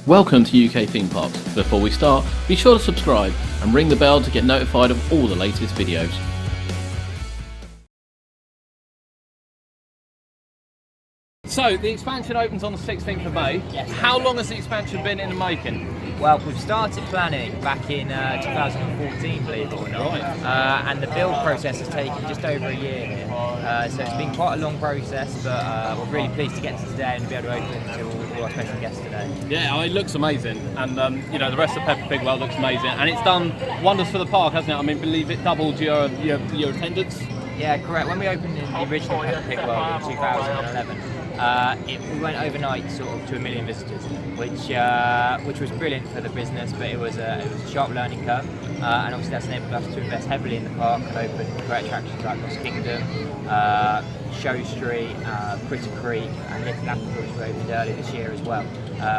Welcome to UK Theme Parks. Before we start, be sure to subscribe and ring the bell to get notified of all the latest videos. So, the expansion opens on the 16th of May. Yes. How long has the expansion been in the making? Well, we've started planning back in 2014, believe it or not. Right. And the build process has taken just over a year here. So it's been quite a long process, but we're really pleased to get to today and be able to open to all our special guests today. Yeah, it looks amazing, and the rest of Peppa Pig World looks amazing, and it's done wonders for the park, hasn't it? I mean, believe it doubled your attendance. Yeah, correct. When we opened in the original Peppa Pig World in 2011, we went overnight sort of to 1 million visitors, which was brilliant for the business, but it was a sharp learning curve, and obviously that's enabled us to invest heavily in the park and open great attractions like Lost Kingdom, Show Street, Critter Creek, and Little Africa, which we opened earlier this year as well,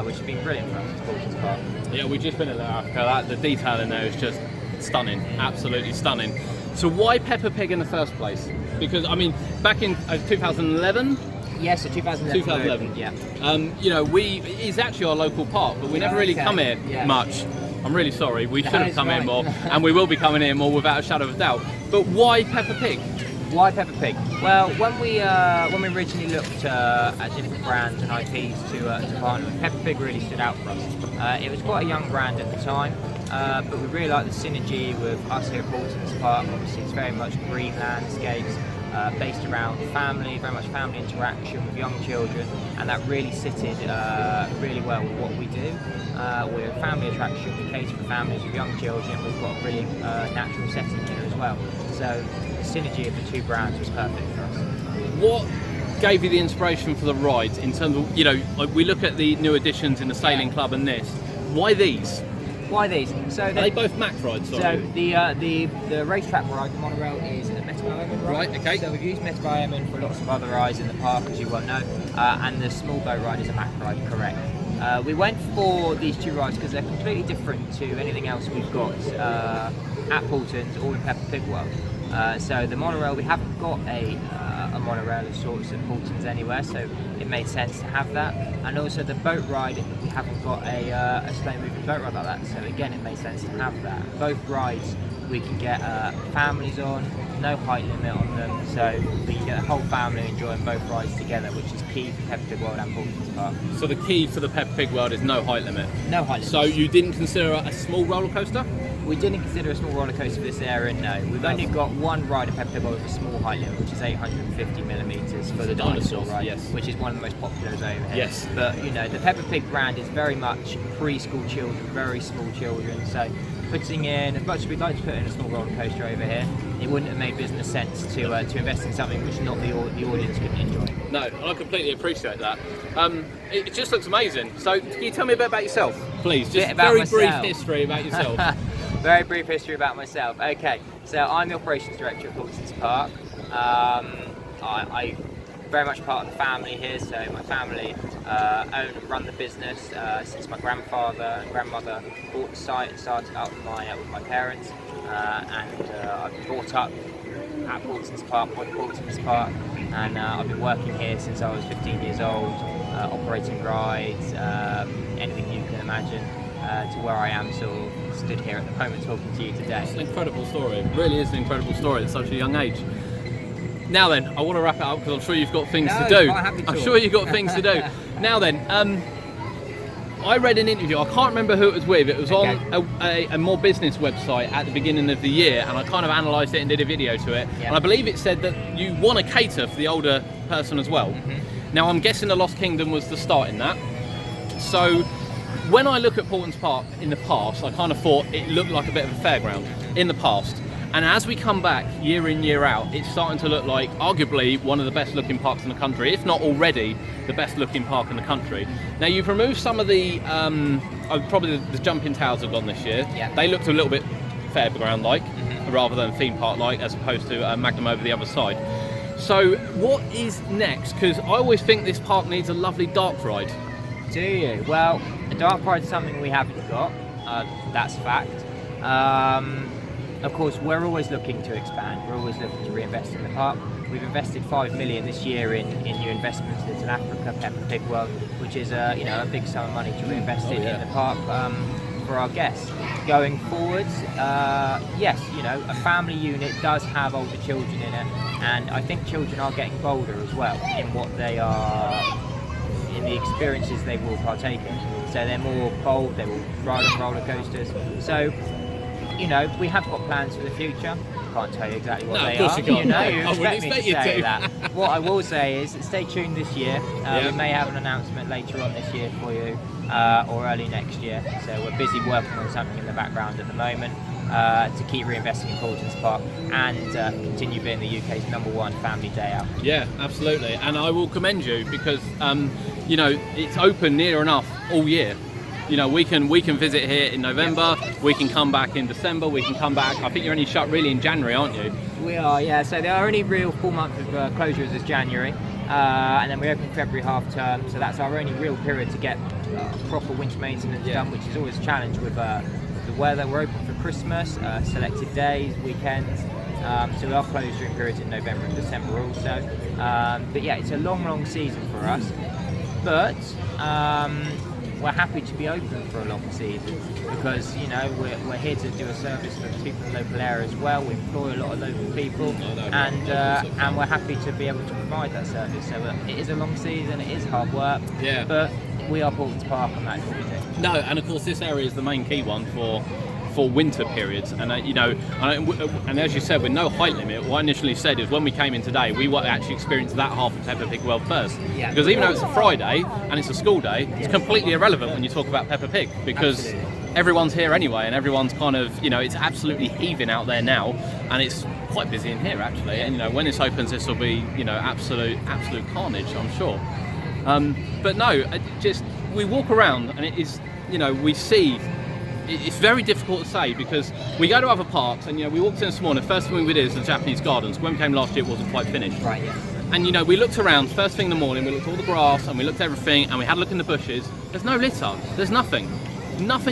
which has been brilliant for us at Paultons Park. Yeah, we've just been at Little Africa. The detail in there is just stunning, absolutely stunning. So why Peppa Pig in the first place? Because, I mean, back in 2011, yeah, so 2011. Yeah. It's actually our local park, but we never really come here much. I'm really sorry. We should have come here more, and we will be coming here more without a shadow of a doubt. But why Peppa Pig? Why Peppa Pig? Well, when we originally looked at different brands and IPs to partner with, Peppa Pig really stood out for us. It was quite a young brand at the time, but we really liked the synergy with us here at Paultons Park. Obviously, it's very much green landscapes. Based around family, very much family interaction with young children, and that really sitted really well with what we do. We're a family attraction, we cater for families with young children, we've got a really natural setting here as well. So the synergy of the two brands was perfect for us. What gave you the inspiration for the rides in terms of, we look at the new additions in the sailing club and this, why these? Why these? So are they both Mack rides? Sorry. So the racetrack ride, the monorail, is a Meta Bioman ride. Right. Okay. So we've used Meta Bioman for lots of other rides in the park, as you well know, and the small boat ride is a Mack ride. Correct. We went for these two rides because they're completely different to anything else we've got at Paultons or in Peppa Pig World. So the monorail, we haven't got a monorail of sorts at Paultons anywhere, so it made sense to have that. And also the boat ride, we haven't got a slow moving boat ride like that, so again it made sense to have that. Both rides we can get families on, no height limit on them, so we can get the whole family enjoying both rides together, which is key for Peppa Pig World and Paultons Park. So the key for the Peppa Pig World is no height limit? No height limit. So you didn't consider a small roller coaster? We didn't consider a small roller coaster for this area, no. We've only got one ride at Peppa Pig World with a small height limit, which is 850mm for the dinosaur ride, yes. which is one of the most popular over here. Yes. But the Peppa Pig brand is very much preschool children, very small children, so putting in, as much as we'd like to put in a small roller coaster over here, it wouldn't have made business sense to invest in something which not the audience could enjoy. No, I completely appreciate that. It just looks amazing. So can you tell me a bit about yourself, please? Just very brief history about yourself. Very brief history about myself. Okay, so I'm the operations director at Paultons Park. I very much part of the family here, so my family own and run the business since my grandfather and grandmother bought the site and started up with my parents, and I've been brought up at Paultons Park, by Paultons Park, and I've been working here since I was 15 years old, operating rides, anything you can imagine, to where I am sort of stood here at the moment talking to you today. It's an incredible story. It really is an incredible story at such a young age. Now then, I want to wrap it up because I'm sure you've got things to do. I'm sure you've got things to do. Now then, I read an interview, I can't remember who it was with, it was on a more business website at the beginning of the year, and I kind of analysed it and did a video to it, and I believe it said that you want to cater for the older person as well. Now I'm guessing the Lost Kingdom was the start in that. So when I look at Paultons Park in the past, I kind of thought it looked like a bit of a fairground in the past. And as we come back year in, year out, it's starting to look like arguably one of the best looking parks in the country, if not already the best looking park in the country. Now you've removed some of the, probably the jumping towers have gone this year. Yeah. They looked a little bit fairground-like, rather than theme park-like, as opposed to Magnum over the other side. So what is next? Because I always think this park needs a lovely dark ride. Do you? Well, a dark ride is something we haven't got, that's fact. of course, we're always looking to expand. We're always looking to reinvest in the park. We've invested 5 million this year in new investments in Africa, Peppa Pig World, which is a big sum of money to reinvest in the park for our guests. Going forwards, yes, a family unit does have older children in it, and I think children are getting bolder as well in what they are, in the experiences they will partake in. So they're more bold, they will ride on roller coasters. So, we have got plans for the future. Can't tell you exactly what they are. You can't. You expect me to say that. What I will say is, stay tuned this year. We may have an announcement later on this year for you, or early next year. So we're busy working on something in the background at the moment to keep reinvesting in Paultons Park and continue being the UK's #1 family day out. Yeah, absolutely. And I will commend you because it's open near enough all year. We can visit here in November, we can come back in December, we can come back. I think you're only shut really in January, aren't you? We are, yeah. So the only real full month of closures is January, and then we open February half term. So that's our only real period to get proper winter maintenance done, which is always a challenge with the weather. We're open for Christmas, selected days, weekends. So we are closed during periods in November and December also. But yeah, it's a long season for us. But we're happy to be open for a long season because we're here to do a service for people in the local area as well. We employ a lot of local people, and we're happy to be able to provide that service. So it is a long season, it is hard work, but we are Paultons Park, and that's what we do. No, and of course this area is the main key one for winter periods, and and as you said, with no height limit, what I initially said is when we came in today, we actually experienced that half of Peppa Pig World first. Because even though it's a Friday and it's a school day, it's completely irrelevant when you talk about Peppa Pig because everyone's here anyway, and everyone's kind of, it's absolutely heaving out there now, and it's quite busy in here actually. And when this opens, this will be absolute carnage, I'm sure. But no, we walk around and it is, we see. It's very difficult to say because we go to other parks and we walked in this morning, first thing we did is the Japanese gardens. When we came last year it wasn't quite finished. Right, yeah. And we looked around first thing in the morning, we looked at all the grass and we looked at everything and we had a look in the bushes. There's no litter, there's nothing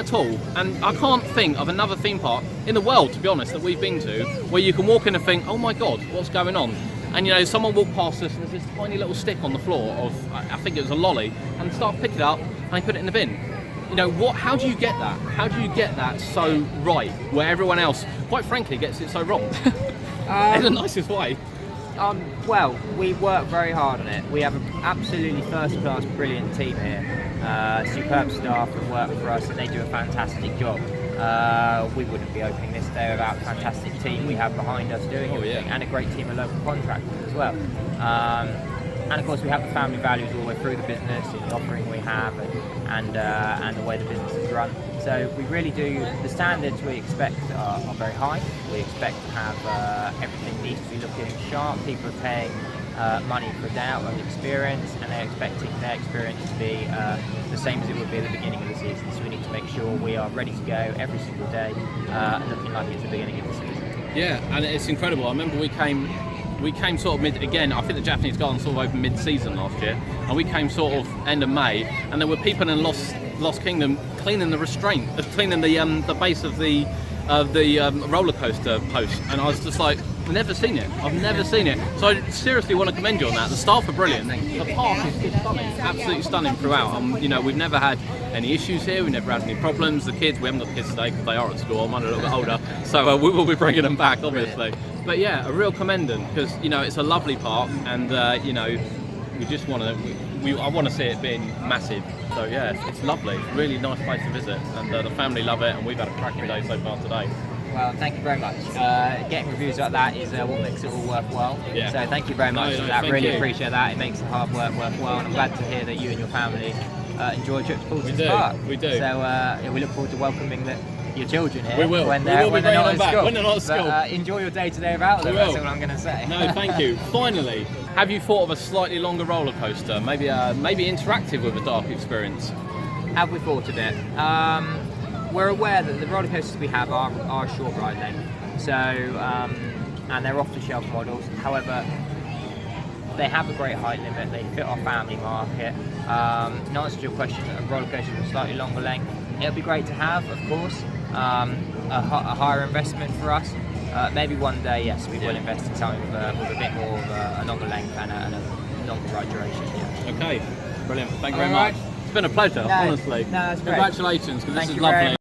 at all. And I can't think of another theme park in the world, to be honest, that we've been to where you can walk in and think, oh my god, what's going on? And someone walked past us and there's this tiny little stick on the floor of, I think it was a lolly, and the staff picked it up and they put it in the bin. How do you get that? How do you get that so right, where everyone else, quite frankly, gets it so wrong? In the nicest way. Well, we work very hard on it. We have an absolutely first-class, brilliant team here. Superb staff that work for us, and they do a fantastic job. We wouldn't be opening this day without a fantastic team we have behind us doing everything, and a great team of local contractors as well. And of course we have the family values all the way through the business, and the offering we have, and the way the business is run. So we really do, the standards we expect are very high. We expect to have everything needs to be looking sharp. People are paying money for a day out of experience, and they're expecting their experience to be the same as it would be at the beginning of the season. So we need to make sure we are ready to go every single day, looking like it's the beginning of the season. Yeah, and it's incredible. I remember we came sort of again, I think the Japanese garden sort of opened mid-season last year, and we came sort of end of May, and there were people in Lost Kingdom cleaning the restraint, cleaning the base of the roller coaster post, and I was just like, I've never seen it. So I seriously want to commend you on that. The staff are brilliant. The park is stunning, absolutely stunning throughout. We've never had any issues here. We've never had any problems. The kids, we haven't got the kids today because they are at school. I'm a little bit older, so we will be bringing them back, obviously. But yeah, a real commendant because it's a lovely park, and we just want to. I want to see it being massive. So yeah, it's lovely. Really nice place to visit, and the family love it, and we've had a cracking day so far today. Well, thank you very much. Getting reviews like that is what makes it all worthwhile. Yeah. So thank you very much for that. Really appreciate that. It makes the hard work worthwhile, and I'm glad to hear that you and your family enjoy a trip to Paultons Park. We do. So we look forward to welcoming your children here. We will. When they're not at school. But, enjoy your day today without them. That's all I'm going to say. No, thank you. Finally, have you thought of a slightly longer roller coaster? Maybe interactive with a dark experience? Have we thought of it? We're aware that the roller coasters we have are short ride length, so and they're off-the-shelf models. However, they have a great height limit. They fit our family market. In answer to your question, a roller coaster with a slightly longer length, it'll be great to have, of course. a higher investment for us. Maybe one day, yes, we will invest in something with a bit more of a longer length and a longer ride duration. Yeah. Okay, brilliant. Thank you very much. It's been a pleasure, honestly. No, that's great. Congratulations, because this is Thank you lovely. very